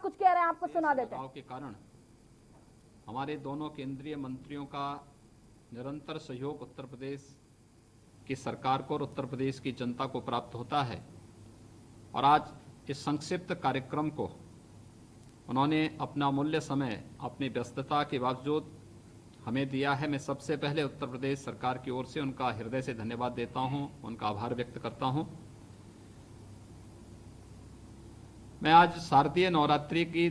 कुछ कह रहे हैं, आपको सुना देते हैं। के कारण हमारे दोनों केंद्रीय मंत्रियों का निरंतर सहयोग उत्तर प्रदेश की सरकार को और उत्तर प्रदेश की जनता को प्राप्त होता है। और आज इस संक्षिप्त कार्यक्रम को उन्होंने अपना अमूल्य समय अपनी व्यस्तता के बावजूद हमें दिया है। मैं सबसे पहले उत्तर प्रदेश सरकार की ओर से उनका हृदय से धन्यवाद देता हूं, उनका आभार व्यक्त करता हूं। मैं आज शारदीय नवरात्रि की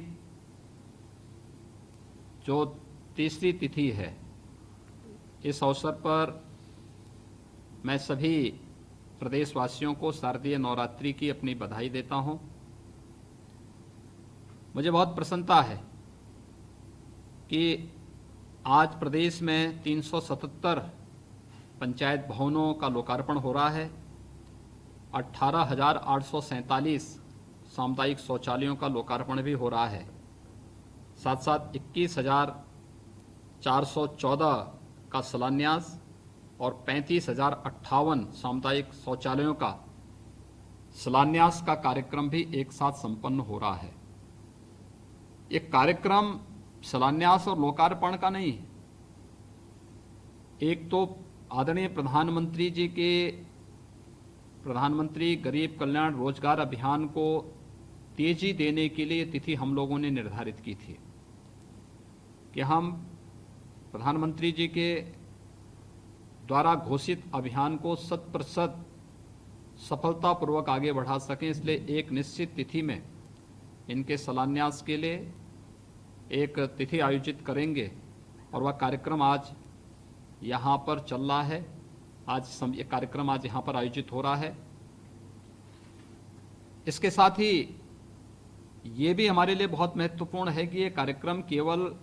जो तीसरी तिथि है, इस अवसर पर मैं सभी प्रदेशवासियों को शारदीय नवरात्रि की अपनी बधाई देता हूं। मुझे बहुत प्रसन्नता है कि आज प्रदेश में 377 पंचायत भवनों का लोकार्पण हो रहा है। 18,847 सामुदायिक शौचालयों का लोकार्पण भी हो रहा है। साथ साथ 21,414 का शिलान्यास और 35,058 सामुदायिक शौचालयों का शिलान्यास का कार्यक्रम भी एक साथ संपन्न हो रहा है। ये कार्यक्रम शिलान्यास और लोकार्पण का नहीं है। एक तो आदरणीय प्रधानमंत्री जी के प्रधानमंत्री गरीब कल्याण रोजगार अभियान को तेजी देने के लिए तिथि हम लोगों ने निर्धारित की थी कि हम प्रधानमंत्री जी के द्वारा घोषित अभियान को 100% सफलतापूर्वक आगे बढ़ा सकें। इसलिए एक निश्चित तिथि में इनके शिलान्यास के लिए एक तिथि आयोजित करेंगे और वह कार्यक्रम आज यहाँ पर चल रहा है। ये कार्यक्रम आज यहाँ पर आयोजित हो रहा है। इसके साथ ही ये भी हमारे लिए बहुत महत्वपूर्ण है कि ये कार्यक्रम केवल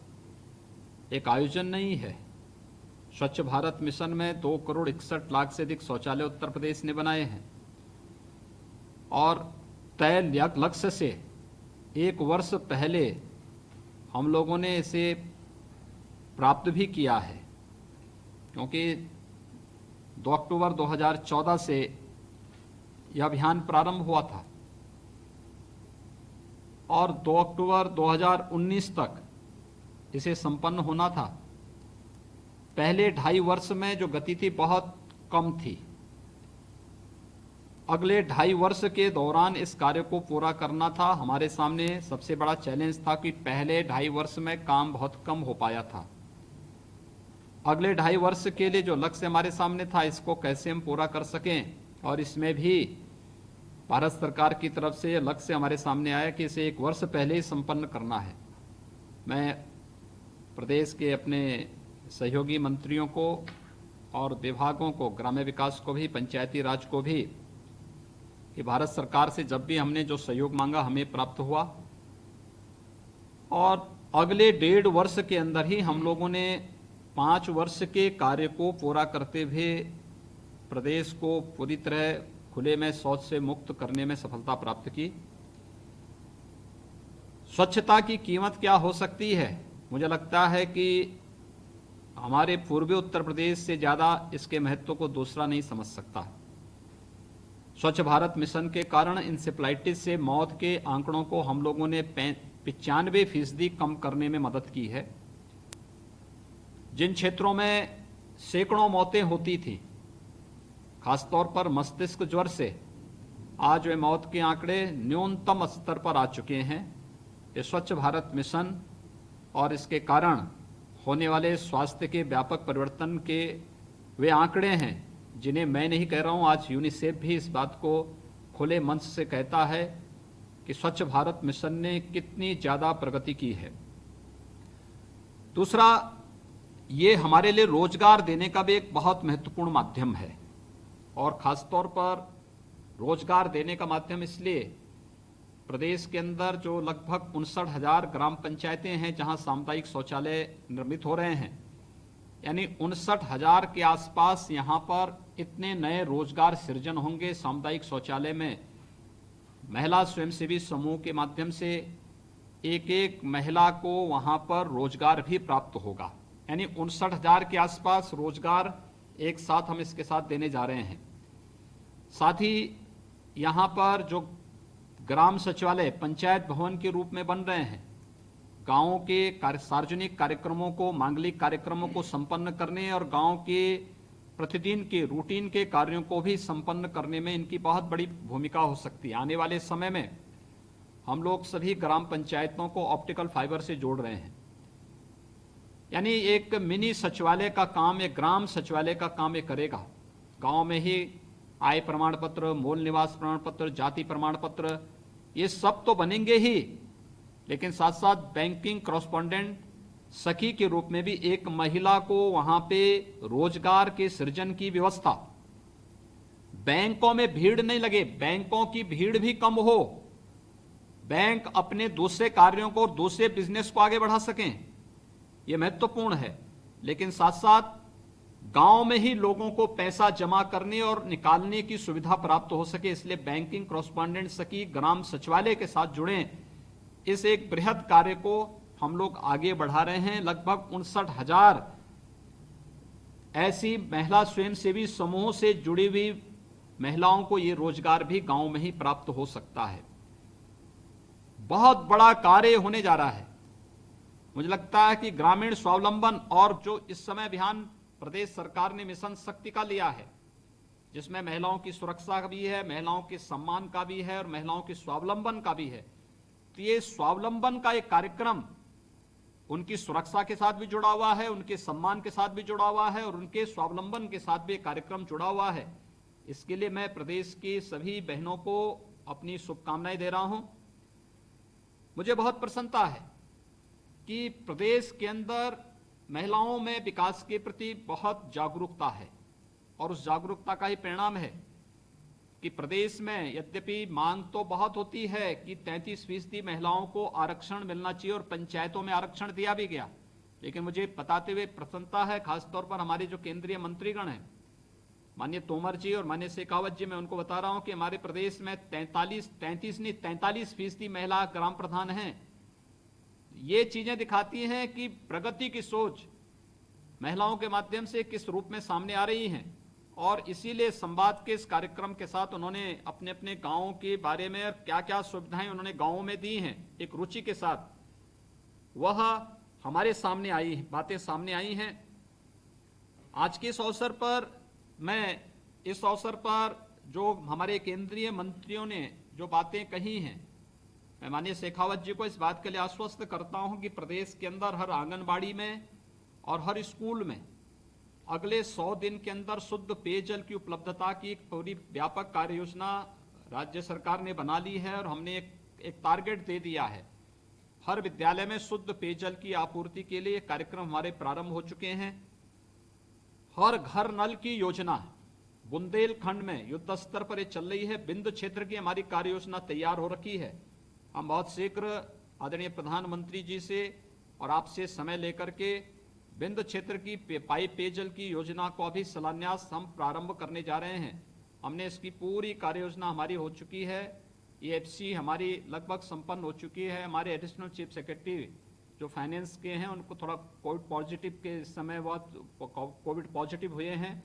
एक आयोजन नहीं है। स्वच्छ भारत मिशन में 2,61,00,000 से अधिक शौचालय उत्तर प्रदेश ने बनाए हैं और तय लक्ष्य से एक वर्ष पहले हम लोगों ने इसे प्राप्त भी किया है, क्योंकि 2 अक्टूबर 2014 से यह अभियान प्रारंभ हुआ था और 2 अक्टूबर 2019 तक इसे संपन्न होना था। पहले 2.5 वर्ष में जो गति थी बहुत कम थी। अगले 2.5 वर्ष के दौरान इस कार्य को पूरा करना था। हमारे सामने सबसे बड़ा चैलेंज था कि पहले 2.5 वर्ष में काम बहुत कम हो पाया था। अगले 2.5 वर्ष के लिए जो लक्ष्य हमारे सामने था, इसको कैसे हम पूरा कर सकें, और इसमें भी भारत सरकार की तरफ से लक्ष्य हमारे सामने आया कि इसे 1 वर्ष पहले ही संपन्न करना है। मैं प्रदेश के अपने सहयोगी मंत्रियों को और विभागों को, ग्राम्य विकास को भी, पंचायती राज को भी, कि भारत सरकार से जब भी हमने जो सहयोग मांगा हमें प्राप्त हुआ और अगले 1.5 वर्ष के अंदर ही हम लोगों ने 5 वर्ष के कार्य को पूरा करते हुए प्रदेश को पूरी तरह खुले में शौच से मुक्त करने में सफलता प्राप्त की। स्वच्छता की कीमत क्या हो सकती है? मुझे लगता है कि हमारे पूर्वी उत्तर प्रदेश से ज़्यादा इसके महत्व को दूसरा नहीं समझ सकता। स्वच्छ भारत मिशन के कारण इंसेफ्लाइटिस से मौत के आंकड़ों को हम लोगों ने 95% कम करने में मदद की है। जिन क्षेत्रों में सैकड़ों मौतें होती थी, खासतौर पर मस्तिष्क ज्वर से, आज वे मौत के आंकड़े न्यूनतम स्तर पर आ चुके हैं। ये स्वच्छ भारत मिशन और इसके कारण होने वाले स्वास्थ्य के व्यापक परिवर्तन के वे आंकड़े हैं जिन्हें मैं नहीं कह रहा हूं। आज यूनिसेफ भी इस बात को खुले मंच से कहता है कि स्वच्छ भारत मिशन ने कितनी ज़्यादा प्रगति की है। दूसरा, ये हमारे लिए रोजगार देने का भी एक बहुत महत्वपूर्ण माध्यम है और खासतौर पर रोजगार देने का माध्यम इसलिए, प्रदेश के अंदर जो लगभग 59,000 ग्राम पंचायतें हैं जहां सामुदायिक शौचालय निर्मित हो रहे हैं, यानी 59,000 के आसपास यहाँ पर इतने नए रोजगार सृजन होंगे। सामुदायिक शौचालय में महिला स्वयंसेवी समूह के माध्यम से एक महिला को वहाँ पर रोजगार भी प्राप्त होगा, यानी 59,000 के आसपास रोजगार एक साथ हम इसके साथ देने जा रहे हैं। साथ ही यहाँ पर जो ग्राम सचिवालय पंचायत भवन के रूप में बन रहे हैं। गांवों के सार्वजनिक कार्यक्रमों को, मांगलिक कार्यक्रमों को संपन्न करने और गांव के प्रतिदिन के रूटीन के कार्यों को भी संपन्न करने में इनकी बहुत बड़ी भूमिका हो सकती है। आने वाले समय में हम लोग सभी ग्राम पंचायतों को ऑप्टिकल फाइबर से जोड़ रहे हैं, यानी एक मिनी सचिवालय का काम, एक ग्राम सचिवालय का काम ये करेगा। गांव में ही आय प्रमाण पत्र, मूल निवास प्रमाण पत्र, जाति प्रमाण पत्र, ये सब तो बनेंगे ही, लेकिन साथ साथ बैंकिंग कॉरेस्पॉन्डेंट सखी के रूप में भी एक महिला को वहां पे रोजगार के सृजन की व्यवस्था। बैंकों में भीड़ नहीं लगे, बैंकों की भीड़ भी कम हो, बैंक अपने दूसरे कार्यों को और दूसरे बिजनेस को आगे बढ़ा सकें, यह महत्वपूर्ण है। लेकिन साथ साथ गांव में ही लोगों को पैसा जमा करने और निकालने की सुविधा प्राप्त हो सके, इसलिए बैंकिंग कॉरेस्पॉन्डेंट सखी ग्राम सचिवालय के साथ जुड़े इस एक बृहद कार्य को हम लोग आगे बढ़ा रहे हैं। लगभग 59,000 ऐसी महिला स्वयंसेवी समूहों से जुड़ी हुई महिलाओं को ये रोजगार भी गांव में ही प्राप्त हो सकता है। बहुत बड़ा कार्य होने जा रहा है। मुझे लगता है कि ग्रामीण स्वावलंबन और जो इस समय अभियान प्रदेश सरकार ने मिशन शक्ति का लिया है, जिसमें महिलाओं की सुरक्षा का भी है, महिलाओं के सम्मान का भी है और महिलाओं के स्वावलंबन का भी है, तो ये स्वावलंबन का एक कार्यक्रम उनकी सुरक्षा के साथ भी जुड़ा हुआ है, उनके सम्मान के साथ भी जुड़ा हुआ है और उनके स्वावलंबन के साथ भी एक कार्यक्रम जुड़ा हुआ है। इसके लिए मैं प्रदेश की सभी बहनों को अपनी शुभकामनाएं दे रहा हूं। मुझे बहुत प्रसन्नता है कि प्रदेश के अंदर महिलाओं में विकास के प्रति बहुत जागरूकता है और उस जागरूकता का ही परिणाम है कि प्रदेश में यद्यपि मांग तो बहुत होती है कि 33% महिलाओं को आरक्षण मिलना चाहिए और पंचायतों में आरक्षण दिया भी गया, लेकिन मुझे बताते हुए प्रसन्नता है, खासतौर पर हमारे जो केंद्रीय मंत्रीगण हैं, माननीय तोमर जी और माननीय शेखावत जी, मैं उनको बता रहा हूं कि हमारे प्रदेश में 43% महिला ग्राम प्रधान हैं। ये चीजें दिखाती हैं कि प्रगति की सोच महिलाओं के माध्यम से किस रूप में सामने आ रही है और इसीलिए संवाद के इस कार्यक्रम के साथ उन्होंने अपने अपने गांवों के बारे में और क्या क्या सुविधाएं उन्होंने गांवों में दी हैं, एक रुचि के साथ वह हमारे सामने आई, बातें सामने आई हैं। आज के इस अवसर पर मैं इस अवसर पर जो हमारे केंद्रीय मंत्रियों ने जो बातें कही हैं, मैं माननीय शेखावत जी को इस बात के लिए आश्वस्त करता हूं कि प्रदेश के अंदर हर आंगनबाड़ी में और हर स्कूल में अगले 100 दिन के अंदर शुद्ध पेयजल की उपलब्धता की एक पूरी व्यापक कार्य योजना राज्य सरकार ने बना ली है और हमने एक टारगेट दे दिया है। हर विद्यालय में शुद्ध पेयजल की आपूर्ति के लिए कार्यक्रम हमारे प्रारंभ हो चुके हैं। हर घर नल की योजना बुंदेलखंड में युद्ध स्तर पर ये चल रही है। बिंद क्षेत्र की हमारी कार्य योजना तैयार हो रखी है। हम बहुत शीघ्र आदरणीय प्रधानमंत्री जी से और आपसे समय लेकर के बिंद क्षेत्र की पाइप पेयजल की योजना को अभी शिलान्यास हम प्रारंभ करने जा रहे हैं। हमने इसकी पूरी कार्य योजना हमारी हो चुकी है। EFC हमारी लगभग संपन्न हो चुकी है। हमारे एडिशनल चीफ सेक्रेटरी जो फाइनेंस के हैं उनको थोड़ा कोविड पॉजिटिव के इस समय बहुत कोविड पॉजिटिव हुए हैं,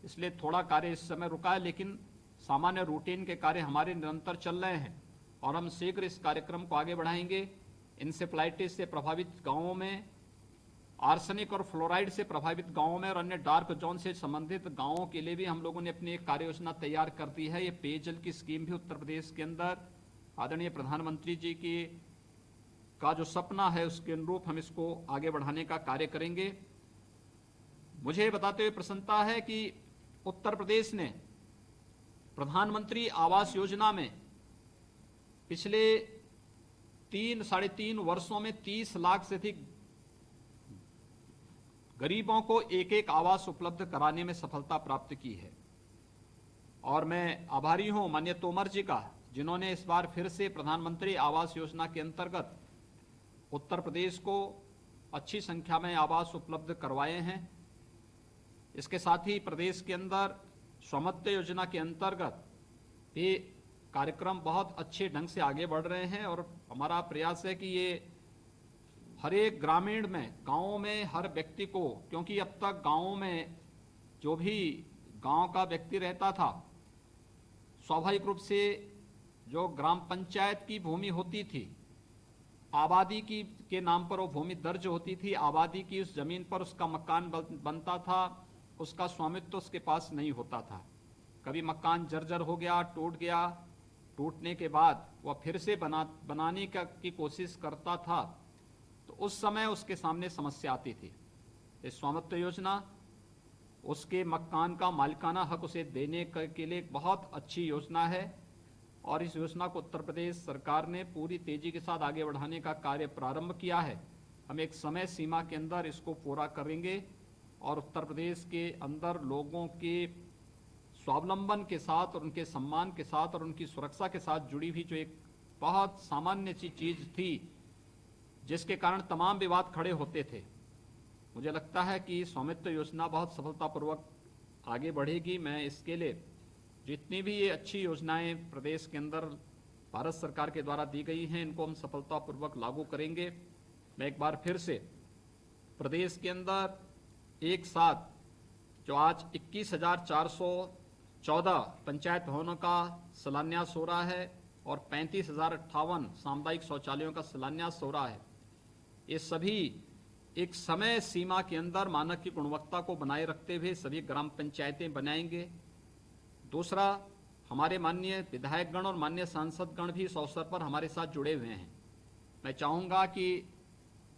इसलिए थोड़ा कार्य इस समय रुका है, लेकिन सामान्य रूटीन के कार्य हमारे निरंतर चल रहे हैं और हम शीघ्र इस कार्यक्रम को आगे बढ़ाएंगे। इंसेफ्लाइटिस से प्रभावित गांवों में, आर्सेनिक और फ्लोराइड से प्रभावित गांवों में और अन्य डार्क जोन से संबंधित गांवों के लिए भी हम लोगों ने अपनी एक कार्य योजना तैयार कर दी है। ये पेयजल की स्कीम भी उत्तर प्रदेश के अंदर आदरणीय प्रधानमंत्री जी की का जो सपना है उसके अनुरूप हम इसको आगे बढ़ाने का कार्य करेंगे। मुझे बताते हुए प्रसन्नता है कि उत्तर प्रदेश ने प्रधानमंत्री आवास योजना में पिछले 3-3.5 वर्षों में 30 लाख से अधिक गरीबों को एक एक आवास उपलब्ध कराने में सफलता प्राप्त की है और मैं आभारी हूं माननीय तोमर जी का, जिन्होंने इस बार फिर से प्रधानमंत्री आवास योजना के अंतर्गत उत्तर प्रदेश को अच्छी संख्या में आवास उपलब्ध करवाए हैं। इसके साथ ही प्रदेश के अंदर स्वामित्व योजना के अंतर्गत ये कार्यक्रम बहुत अच्छे ढंग से आगे बढ़ रहे हैं और हमारा प्रयास है कि ये हर एक ग्रामीण में, गाँव में हर व्यक्ति को, क्योंकि अब तक गाँव में जो भी गाँव का व्यक्ति रहता था स्वाभाविक रूप से जो ग्राम पंचायत की भूमि होती थी, आबादी की के नाम पर वो भूमि दर्ज होती थी, आबादी की उस जमीन पर उसका मकान बनता था, उसका स्वामित्व उसके पास नहीं होता था। कभी मकान जर्जर हो गया, टूट गया, टूटने के बाद वह फिर से बनाने की कोशिश करता था, तो उस समय उसके सामने समस्या आती थी। इस स्वामित्व योजना उसके मकान का मालिकाना हक उसे देने के लिए एक बहुत अच्छी योजना है, और इस योजना को उत्तर प्रदेश सरकार ने पूरी तेजी के साथ आगे बढ़ाने का कार्य प्रारंभ किया है। हम एक समय सीमा के अंदर इसको पूरा करेंगे और उत्तर प्रदेश के अंदर लोगों के स्वावलंबन के साथ और उनके सम्मान के साथ और उनकी सुरक्षा के साथ जुड़ी हुई जो एक बहुत सामान्य सी चीज थी, जिसके कारण तमाम विवाद खड़े होते थे, मुझे लगता है कि स्वामित्व योजना बहुत सफलतापूर्वक आगे बढ़ेगी। मैं इसके लिए जितनी भी ये अच्छी योजनाएं प्रदेश के अंदर भारत सरकार के द्वारा दी गई हैं, इनको हम सफलतापूर्वक लागू करेंगे। मैं एक बार फिर से प्रदेश के अंदर एक साथ जो आज 21,414 पंचायत भवनों का शिलान्यास हो रहा है और 35,058 सामुदायिक शौचालयों का शिलान्यास हो रहा है, ये सभी एक समय सीमा के अंदर मानक की गुणवत्ता को बनाए रखते हुए सभी ग्राम पंचायतें बनाएंगे। दूसरा, हमारे माननीय विधायकगण और माननीय सांसदगण भी इस अवसर पर हमारे साथ जुड़े हुए हैं। मैं चाहूँगा कि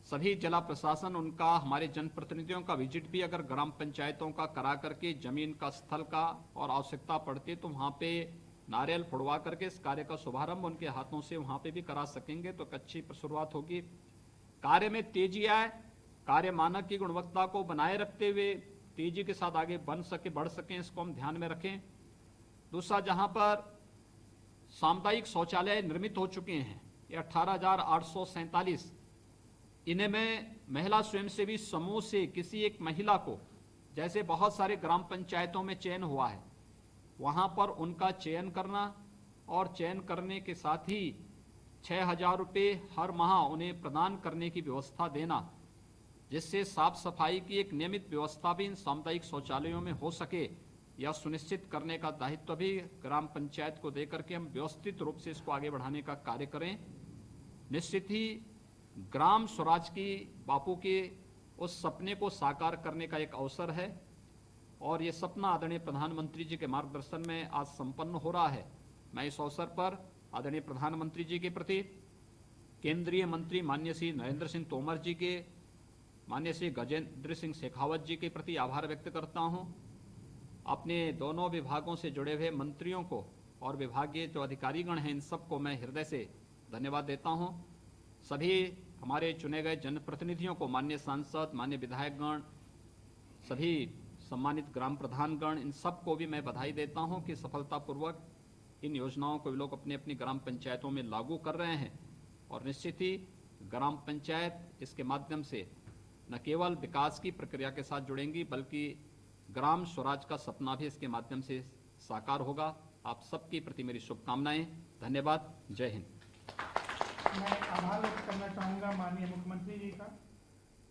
सभी जिला प्रशासन उनका, हमारे जनप्रतिनिधियों का विजिट भी अगर ग्राम पंचायतों का करा करके जमीन का, स्थल का और आवश्यकता पड़ती तो वहाँ पे नारियल फुड़वा करके इस कार्य का शुभारंभ उनके हाथों से वहाँ पे भी करा सकेंगे, तो एक अच्छी शुरुआत होगी। कार्य में तेजी आए, कार्य मानक की गुणवत्ता को बनाए रखते हुए तेजी के साथ आगे बढ़ सकें, इसको हम ध्यान में रखें। दूसरा, जहां पर सामुदायिक शौचालय निर्मित हो चुके हैं, ये 18,847, इन्हें में महिला स्वयंसेवी समूह से किसी एक महिला को, जैसे बहुत सारे ग्राम पंचायतों में चयन हुआ है, वहां पर उनका चयन करना और चयन करने के साथ ही 6,000 रुपये हर माह उन्हें प्रदान करने की व्यवस्था देना, जिससे साफ सफाई की एक नियमित व्यवस्था भी इन सामुदायिक शौचालयों में हो सके, यह सुनिश्चित करने का दायित्व भी ग्राम पंचायत को देकर के हम व्यवस्थित रूप से इसको आगे बढ़ाने का कार्य करें। निश्चित ही ग्राम स्वराज की बापू के उस सपने को साकार करने का एक अवसर है, और ये सपना आदरणीय प्रधानमंत्री जी के मार्गदर्शन में आज संपन्न हो रहा है। मैं इस अवसर पर आदरणीय प्रधानमंत्री जी के प्रति, केंद्रीय मंत्री माननीय श्री नरेंद्र सिंह तोमर जी के, माननीय श्री गजेंद्र सिंह शेखावत जी के प्रति आभार व्यक्त करता हूं। अपने दोनों विभागों से जुड़े हुए मंत्रियों को और विभागीय जो अधिकारीगण हैं, इन सबको मैं हृदय से धन्यवाद देता हूं। सभी हमारे चुने गए जनप्रतिनिधियों को, माननीय सांसद, माननीय विधायकगण, सभी सम्मानित ग्राम प्रधानगण, इन सबको भी मैं बधाई देता हूं कि सफलतापूर्वक इन योजनाओं को वे लोग अपनी अपनी ग्राम पंचायतों में लागू कर रहे हैं। और निश्चित ही ग्राम पंचायत इसके माध्यम से न केवल विकास की प्रक्रिया के साथ जुड़ेंगी, बल्कि ग्राम स्वराज का सपना भी इसके माध्यम से साकार होगा। आप सबके प्रति मेरी शुभकामनाएं। धन्यवाद। जय हिंद। मैं आभार व्यक्त करना चाहूंगा माननीय मुख्यमंत्री जी का।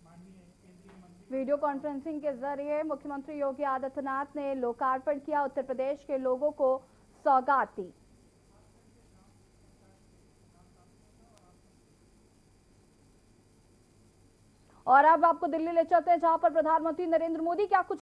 माननीय केंद्रीय मंत्री, वीडियो कॉन्फ्रेंसिंग के जरिए मुख्यमंत्री योगी आदित्यनाथ ने लोकार्पण किया, उत्तर प्रदेश के लोगों को सौगात दी। और अब आपको दिल्ली ले चलते हैं, जहां पर प्रधानमंत्री नरेंद्र मोदी क्या कुछ